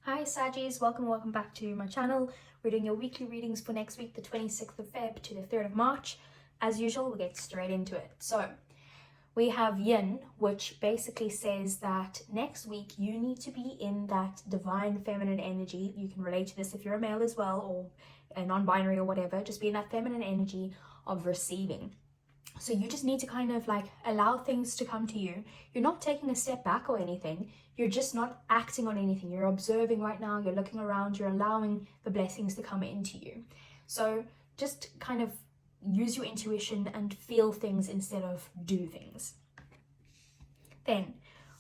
Hi Saggies, welcome back to my channel. We're doing your weekly readings for next week, the 26th of Feb to the 3rd of March. As usual, we'll get straight into it. So we have Yin, which basically says that next week you need to be in that divine feminine energy. You can relate to this if you're a male as well, or a non-binary or whatever. Just be in that feminine energy of receiving. So you just need to kind of like allow things to come to you. You're not taking a step back or anything. You're just not acting on anything. You're observing right now. You're looking around. You're allowing the blessings to come into you. So just kind of use your intuition and feel things instead of do things. Then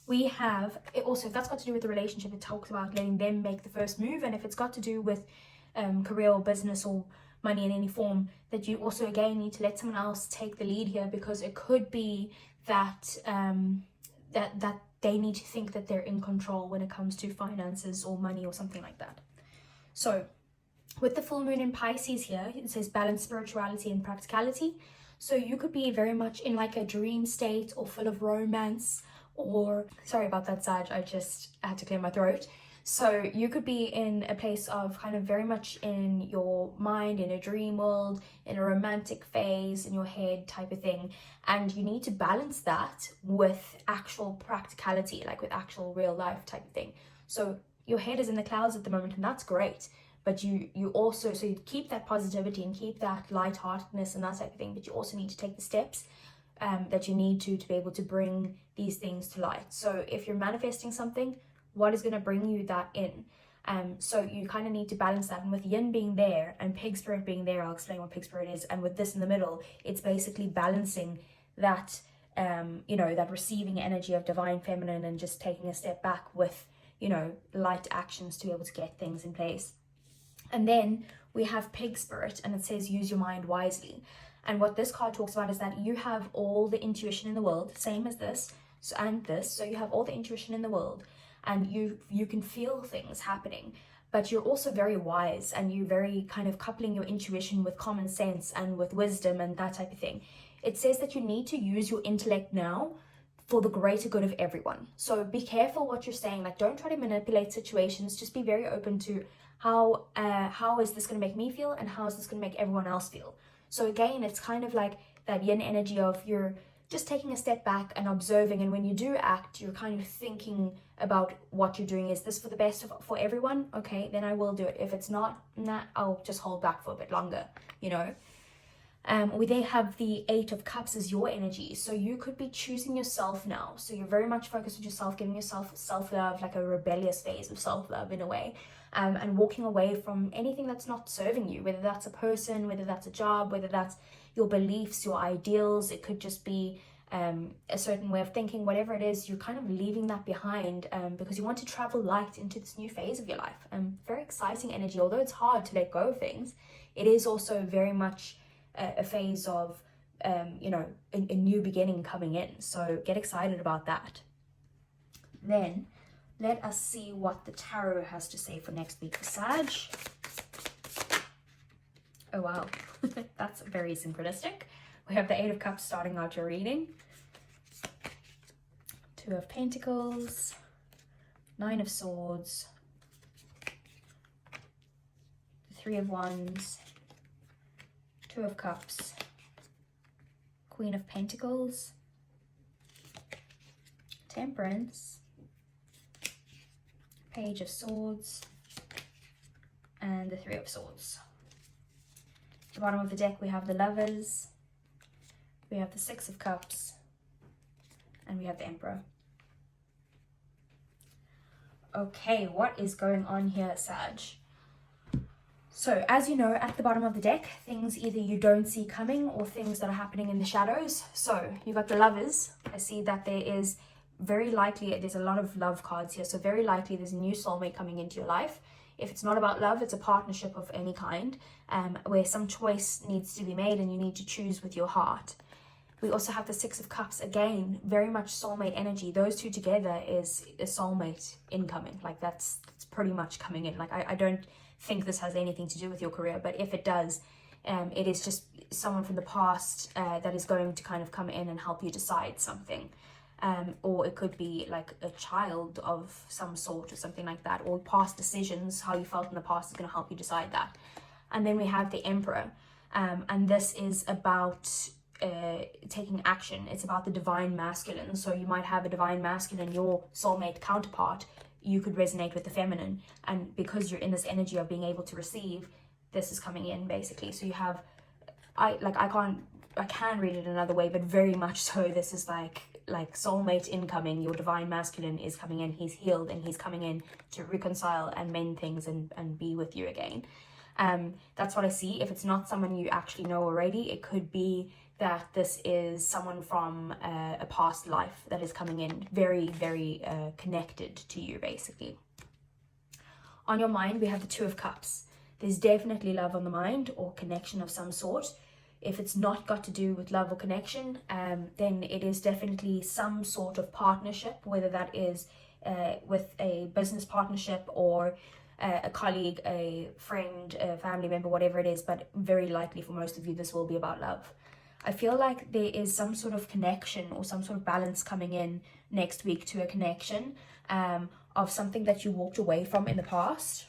we have, also if that's got to do with the relationship, it talks about letting them make the first move. And if it's got to do with career or business or money in any form, that you also again need to let someone else take the lead here, because it could be that that they need to think that they're in control when it comes to finances or money or something like that. So with the full moon in Pisces here, it says balance spirituality and practicality. So you could be very much in like a dream state or full of romance, or sorry about that, Sag, I had to clear my throat. So you could be in a place of kind of very much in your mind, in a dream world, in a romantic phase, in your head type of thing. And you need to balance that with actual practicality, like with actual real life type of thing. So your head is in the clouds at the moment, and that's great. But you also, so you keep that positivity and keep that lightheartedness and that type of thing. But you also need to take the steps that you need to be able to bring these things to light. So if you're manifesting something, what is going to bring you that in? So you kind of need to balance that. And with Yin being there and Pig Spirit being there, I'll explain what Pig Spirit is, and with this in the middle, it's basically balancing that that receiving energy of divine feminine and just taking a step back with light actions to be able to get things in place. And then we have Pig Spirit, and it says use your mind wisely. And what this card talks about is that you have all the intuition in the world, same as this and this. So you have all the intuition in the world, and you can feel things happening, but you're also very wise, and you're very kind of coupling your intuition with common sense and with wisdom and that type of thing. It says that you need to use your intellect now for the greater good of everyone. So be careful what you're saying. Like, don't try to manipulate situations. Just be very open to how is this going to make me feel, and how is this going to make everyone else feel. So again, it's kind of like that Yin energy of you're just taking a step back and observing, and when you do act, you're kind of thinking about what you're doing. Is this for the best for everyone? Okay, then I will do it. If it's not, nah, I'll just hold back for a bit longer, We then have the 8 of Cups as your energy. So you could be choosing yourself now. So you're very much focused on yourself, giving yourself self-love, like a rebellious phase of self-love in a way, and walking away from anything that's not serving you, whether that's a person, whether that's a job, whether that's your beliefs, your ideals. It could just be a certain way of thinking. Whatever it is, you're kind of leaving that behind because you want to travel light into this new phase of your life. Very exciting energy. Although it's hard to let go of things, it is also very much a phase of a new beginning coming in. So get excited about that. Then let us see what the tarot has to say for next week for Sag. Oh wow, that's very synchronistic. We have the 8 of Cups starting out your reading, 2 of Pentacles, 9 of Swords, the 3 of Wands, 2 of Cups, Queen of Pentacles, Temperance, Page of Swords, and the 3 of Swords. At the bottom of the deck, we have the Lovers, we have the 6 of Cups, and we have the Emperor. Okay, what is going on here, Sag? So, as you know, at the bottom of the deck, things either you don't see coming or things that are happening in the shadows. So, you've got the Lovers. I see that there is very likely, there's a lot of love cards here, so very likely there's a new soulmate coming into your life. If it's not about love, it's a partnership of any kind, where some choice needs to be made and you need to choose with your heart. We also have the 6 of Cups, again, very much soulmate energy. Those two together is a soulmate incoming. Like that's pretty much coming in. Like I don't think this has anything to do with your career, but if it does, it is just someone from the past that is going to kind of come in and help you decide something. or it could be like a child of some sort or something like that, or past decisions, how you felt in the past is going to help you decide that. And then we have the Emperor, and this is about taking action. It's about the divine masculine. So you might have a divine masculine, your soulmate counterpart. You could resonate with the feminine, and because you're in this energy of being able to receive, this is coming in basically. So you have, I can read it another way, but very much so this is like soulmate incoming. Your divine masculine is coming in. He's healed and he's coming in to reconcile and mend things and be with you again. That's what I see. If it's not someone you actually know already, it could be that this is someone from a past life that is coming in, very, very connected to you, basically. On your mind, we have the Two of Cups. There's definitely love on the mind, or connection of some sort. If it's not got to do with love or connection, then it is definitely some sort of partnership, whether that is with a business partnership or a colleague, a friend, a family member, whatever it is. But very likely for most of you, this will be about love. I feel like there is some sort of connection or some sort of balance coming in next week to a connection of something that you walked away from in the past.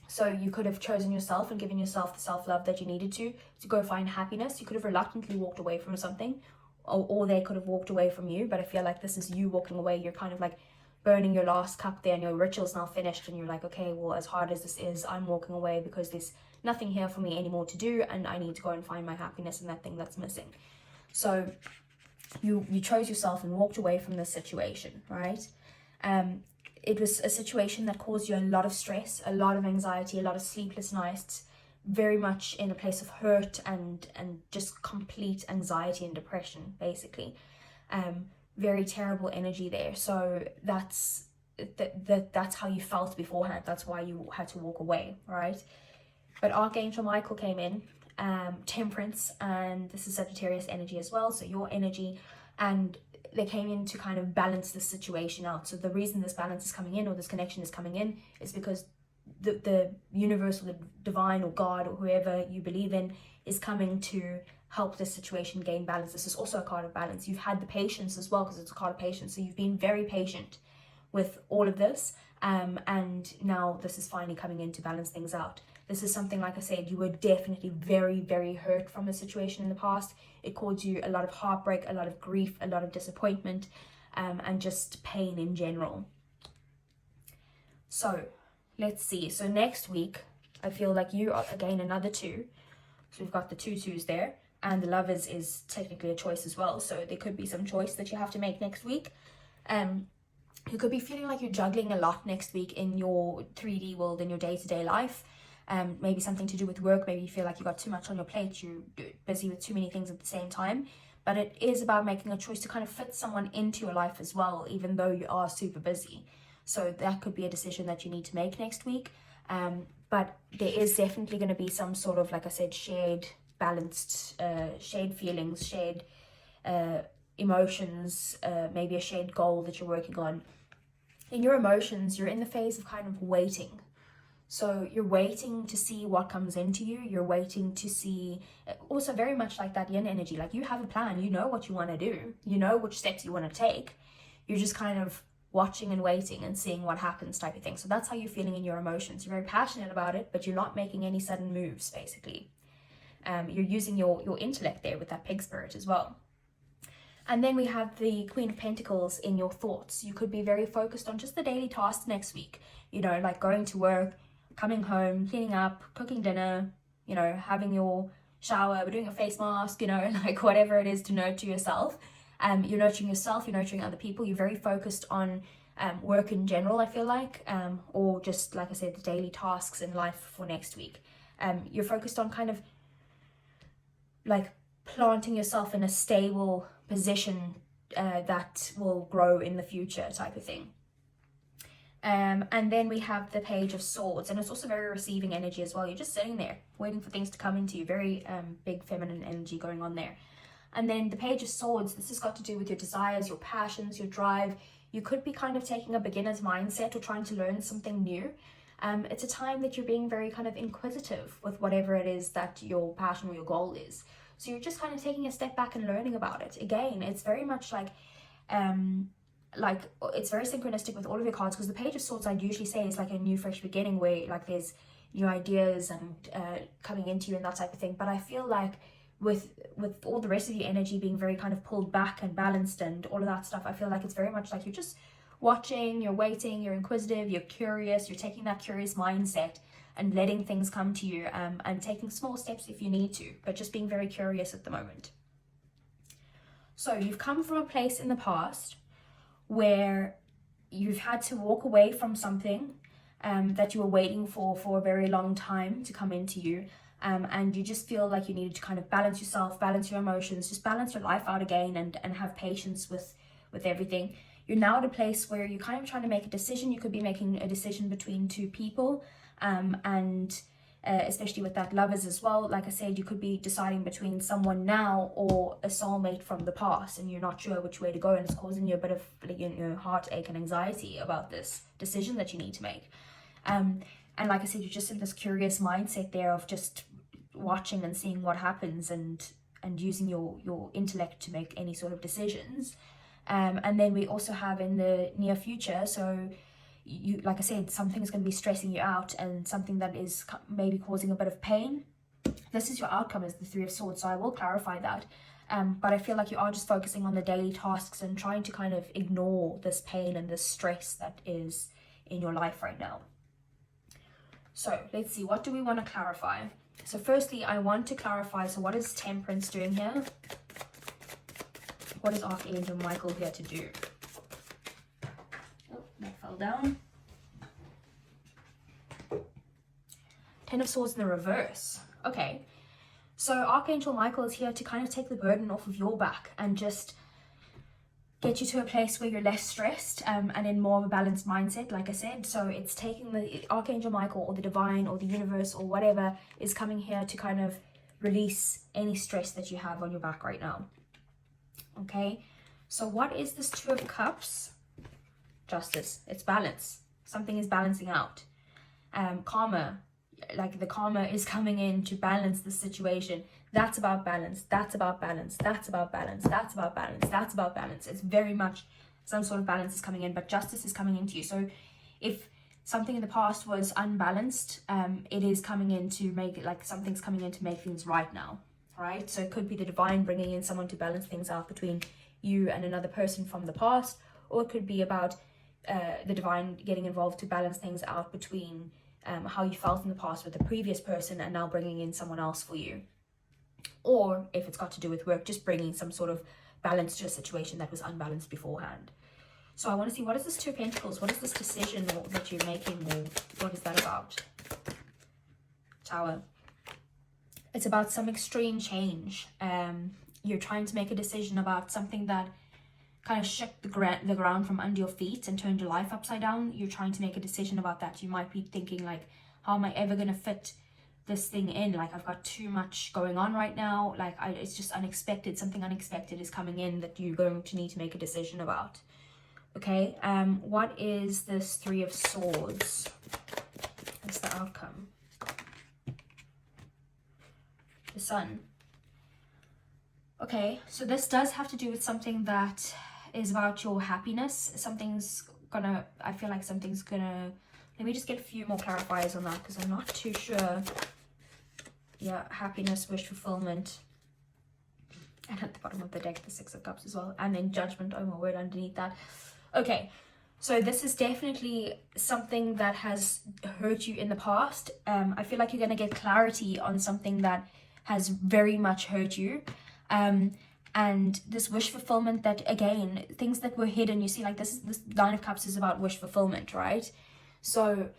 So you could have chosen yourself and given yourself the self-love that you needed to go find happiness. You could have reluctantly walked away from something, or they could have walked away from you. But I feel like this is you walking away. You're kind of like burning your last cup there, and your ritual's now finished, and you're like, okay, well, as hard as this is, I'm walking away because there's nothing here for me anymore to do, and I need to go and find my happiness in that thing that's missing. So you chose yourself and walked away from this situation, right? It was a situation that caused you a lot of stress, a lot of anxiety, a lot of sleepless nights, very much in a place of hurt and just complete anxiety and depression, basically. Very terrible energy there. So that's how you felt beforehand. That's why you had to walk away, right? But Archangel Michael came in, Temperance, and this is Sagittarius energy as well, so your energy, and they came in to kind of balance the situation out. So the reason this balance is coming in, or this connection is coming in, is because the universe or the divine or God or whoever you believe in is coming to help this situation gain balance. This is also a card of balance. You've had the patience as well, because it's a card of patience. So you've been very patient with all of this, and now this is finally coming in to balance things out. This is something, like I said, you were definitely very, very hurt from the situation in the past. It caused you a lot of heartbreak, a lot of grief, a lot of disappointment, and just pain in general. So let's see. So next week, I feel like you are again another two. So we've got the two twos there, and the Lovers is technically a choice as well. So there could be some choice that you have to make next week. You could be feeling like you're juggling a lot next week in your 3D world, in your day-to-day life. Maybe something to do with work. Maybe you feel like you got too much on your plate, you're busy with too many things at the same time. But it is about making a choice to kind of fit someone into your life as well, even though you are super busy. So that could be a decision that you need to make next week. But there is definitely going to be some sort of, like I said, shared, balanced, shared feelings, shared emotions, maybe a shared goal that you're working on. In your emotions, you're in the phase of kind of waiting. So you're waiting to see what comes into you. You're waiting to see, also very much like that yin energy, like you have a plan, you know what you want to do, you know which steps you want to take. You're just kind of watching and waiting and seeing what happens type of thing. So that's how you're feeling in your emotions. You're very passionate about it, but you're not making any sudden moves, basically. You're using your intellect there with that pig spirit as well. And then we have the Queen of Pentacles in your thoughts. You could be very focused on just the daily tasks next week, you know, like going to work, coming home, cleaning up, cooking dinner, you know, having your shower, doing a face mask, you know, like whatever it is to nurture yourself. You're nurturing yourself, you're nurturing other people. You're very focused on work in general, I feel like, or just, like I said, the daily tasks in life for next week. You're focused on kind of like planting yourself in a stable position that will grow in the future type of thing. And then we have the Page of Swords, and it's also very receiving energy as well. You're just sitting there waiting for things to come into you. Very big feminine energy going on there. And then the Page of Swords, this has got to do with your desires, your passions, your drive. You could be kind of taking a beginner's mindset or trying to learn something new. It's a time that you're being very kind of inquisitive with whatever it is that your passion or your goal is. So you're just kind of taking a step back and learning about it. Again, it's very much like like it's very synchronistic with all of your cards, because the Page of Swords I'd usually say is like a new fresh beginning, where like there's new ideas and coming into you and that type of thing. But I feel like with all the rest of your energy being very kind of pulled back and balanced and all of that stuff, I feel like it's very much like you're just watching, you're waiting, you're inquisitive, you're curious, you're taking that curious mindset and letting things come to you, and taking small steps if you need to, but just being very curious at the moment. So you've come from a place in the past where you've had to walk away from something that you were waiting for a very long time to come into you, and you just feel like you needed to kind of balance yourself, balance your emotions, just balance your life out again, and have patience with everything. You're now at a place where you're kind of trying to make a decision. You could be making a decision between two people, and especially with that Lovers as well, like I said, you could be deciding between someone now or a soulmate from the past, and you're not sure which way to go, and it's causing you a bit of, you know, heartache and anxiety about this decision that you need to make. And like I said, you're just in this curious mindset there of just watching and seeing what happens, and using your intellect to make any sort of decisions. And then we also have in the near future, so you, like I said, something's going to be stressing you out, and something that is maybe causing a bit of pain. This is your outcome, is the Three of Swords, so I will clarify that. But I feel like you are just focusing on the daily tasks and trying to kind of ignore this pain and this stress that is in your life right now. So let's see, what do we want to clarify? So firstly, I want to clarify, so what is Temperance doing here? What is Archangel Michael here to do? Oh, that fell down. Ten of Swords in the reverse. Okay, so Archangel Michael is here to kind of take the burden off of your back and just get you to a place where you're less stressed, and in more of a balanced mindset, like I said. So it's taking the Archangel Michael or the divine or the universe or whatever is coming here to kind of release any stress that you have on your back right now. Okay, so what is this Two of Cups? Justice. It's balance. Something is balancing out. Karma, like the karma is coming in to balance the situation. That's about balance. That's about balance. That's about balance. That's about balance. That's about balance. It's very much some sort of balance is coming in, but justice is coming into you. So if something in the past was unbalanced, it is coming in to make it, like something's coming in to make things right now, right? So it could be the divine bringing in someone to balance things out between you and another person from the past, or it could be about the divine getting involved to balance things out between how you felt in the past with the previous person and now bringing in someone else for you. Or if it's got to do with work, just bringing some sort of balance to a situation that was unbalanced beforehand. So I want to see, what is this Two of Pentacles? What is this decision that you're making, or what is that about? Tower. It's about some extreme change. You're trying to make a decision about something that kind of shook the ground from under your feet and turned your life upside down. You're trying to make a decision about that. You might be thinking like, how am I ever going to fit this thing in? Like, I've got too much going on right now. Like, it's just unexpected. Something unexpected is coming in that you're going to need to make a decision about. Okay, what is this Three of Swords? What's the outcome? The Sun. Okay, so this does have to do with something that is about your happiness. I feel like something's gonna, let me just get a few more clarifiers on that, because I'm not too sure. Yeah, happiness, wish fulfillment. And at the bottom of the deck, the Six of Cups as well. And then Judgment, oh my word, underneath that. Okay, so this is definitely something that has hurt you in the past. I feel like you're going to get clarity on something that has very much hurt you. And this wish fulfillment, that again, things that were hidden, you see, like this Nine of Cups is about wish fulfillment, right? So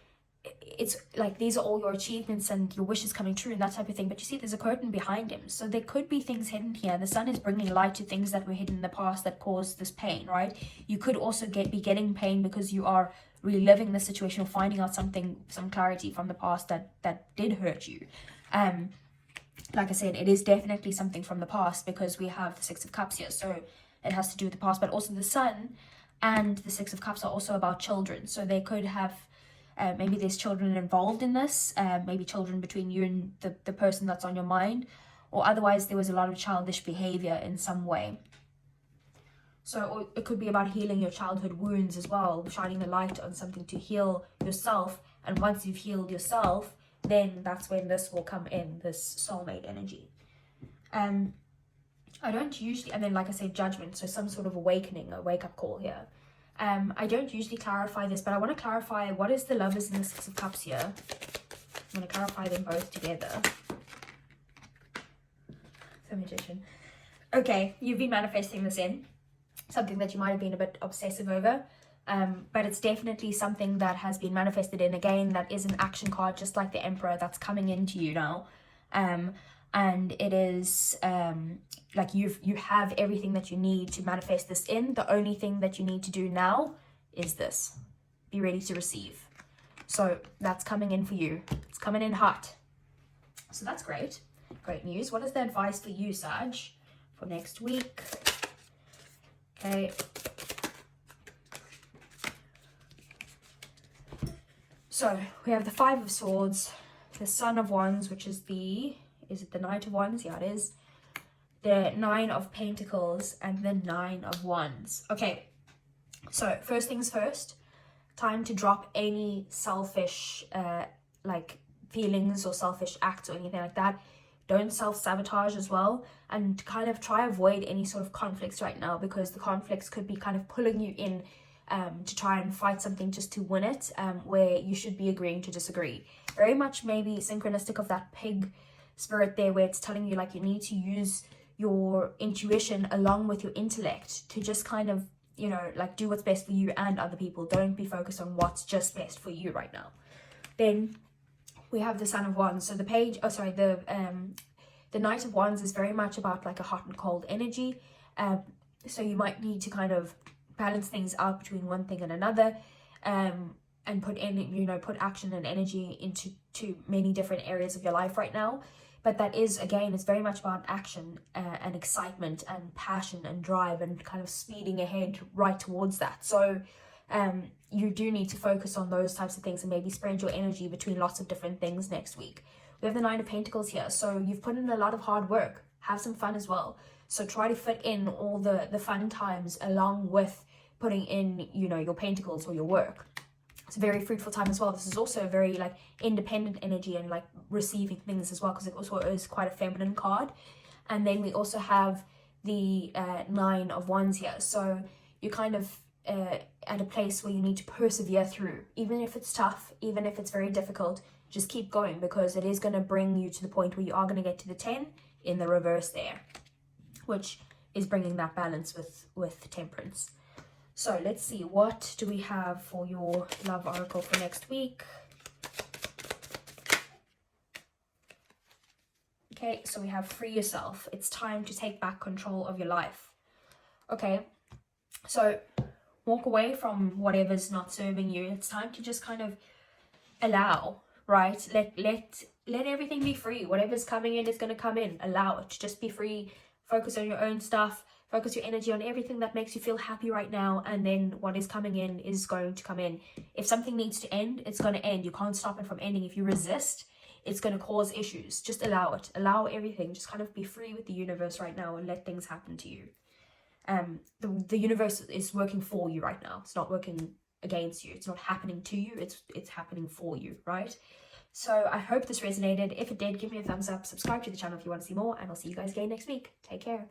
it's like these are all your achievements and your wishes coming true and that type of thing. But you see, there's a curtain behind him, so there could be things hidden here. The Sun is bringing light to things that were hidden in the past that caused this pain, right? You could also be getting pain because you are reliving the situation or finding out some clarity from the past that did hurt you. Like I said, it is definitely something from the past, because we have the Six of Cups here, so it has to do with the past. But also the Sun and the Six of Cups are also about children, so they could have maybe there's children involved in this, maybe children between you and the person that's on your mind, or otherwise there was a lot of childish behavior in some way. So, or it could be about healing your childhood wounds as well, shining a light on something to heal yourself. And once you've healed yourself, then that's when this will come in, this soulmate energy. I don't usually, and then like I said, judgment, so some sort of awakening, a wake-up call here. I don't usually clarify this, but I want to clarify what is the Lovers and the Six of Cups here. I'm going to clarify them both together. The Magician. Okay, you've been manifesting this in. Something that you might have been a bit obsessive over. But it's definitely something that has been manifested in. Again, that is an action card, just like the Emperor, that's coming into you now. And it is like you have everything that you need to manifest this in. The only thing that you need to do now is this. Be ready to receive. So that's coming in for you. It's coming in hot. So that's great. Great news. What is the advice for you, Sag, for next week? Okay. So we have the Five of Swords, the Son of Wands, which is is it the Knight of Wands? Yeah, it is. The Nine of Pentacles and the Nine of Wands. Okay, so first things first, time to drop any selfish like feelings or selfish acts or anything like that. Don't self-sabotage as well, and kind of try avoid any sort of conflicts right now, because the conflicts could be kind of pulling you in to try and fight something just to win it, where you should be agreeing to disagree. Very much maybe synchronistic of that pig spirit there, where it's telling you like you need to use your intuition along with your intellect to just kind of, you know, like do what's best for you and other people. Don't be focused on what's just best for you right now. Then we have the Son of Wands. So the page, the Knight of Wands is very much about like a hot and cold energy. So you might need to kind of balance things out between one thing and another, and put action and energy into many different areas of your life right now. But that is, again, it's very much about action and excitement and passion and drive and kind of speeding ahead right towards that. So you do need to focus on those types of things and maybe spread your energy between lots of different things next week. We have the Nine of Pentacles here. So you've put in a lot of hard work. Have some fun as well. So try to fit in all the fun times along with putting in, you know, your pentacles or your work. It's a very fruitful time as well. This is also a very like independent energy and like receiving things as well, because it also is quite a feminine card. And then we also have the Nine of Wands here. So you're kind of at a place where you need to persevere through, even if it's tough, even if it's very difficult. Just keep going, because it is going to bring you to the point where you are going to get to the 10 in the reverse there, which is bringing that balance with Temperance. So let's see, what do we have for your love oracle for next week? Okay, so we have free yourself. It's time to take back control of your life. Okay, so walk away from whatever's not serving you. It's time to just kind of allow, right? Let everything be free. Whatever's coming in is going to come in. Allow it. Just be free. Focus on your own stuff. Focus your energy on everything that makes you feel happy right now, and then what is coming in is going to come in. If something needs to end, it's going to end. You can't stop it from ending. If you resist, it's going to cause issues. Just allow it. Allow everything. Just kind of be free with the universe right now and let things happen to you. The universe is working for you right now. It's not working against you. It's not happening to you. It's happening for you, right? So I hope this resonated. If it did, give me a thumbs up. Subscribe to the channel if you want to see more, and I'll see you guys again next week. Take care.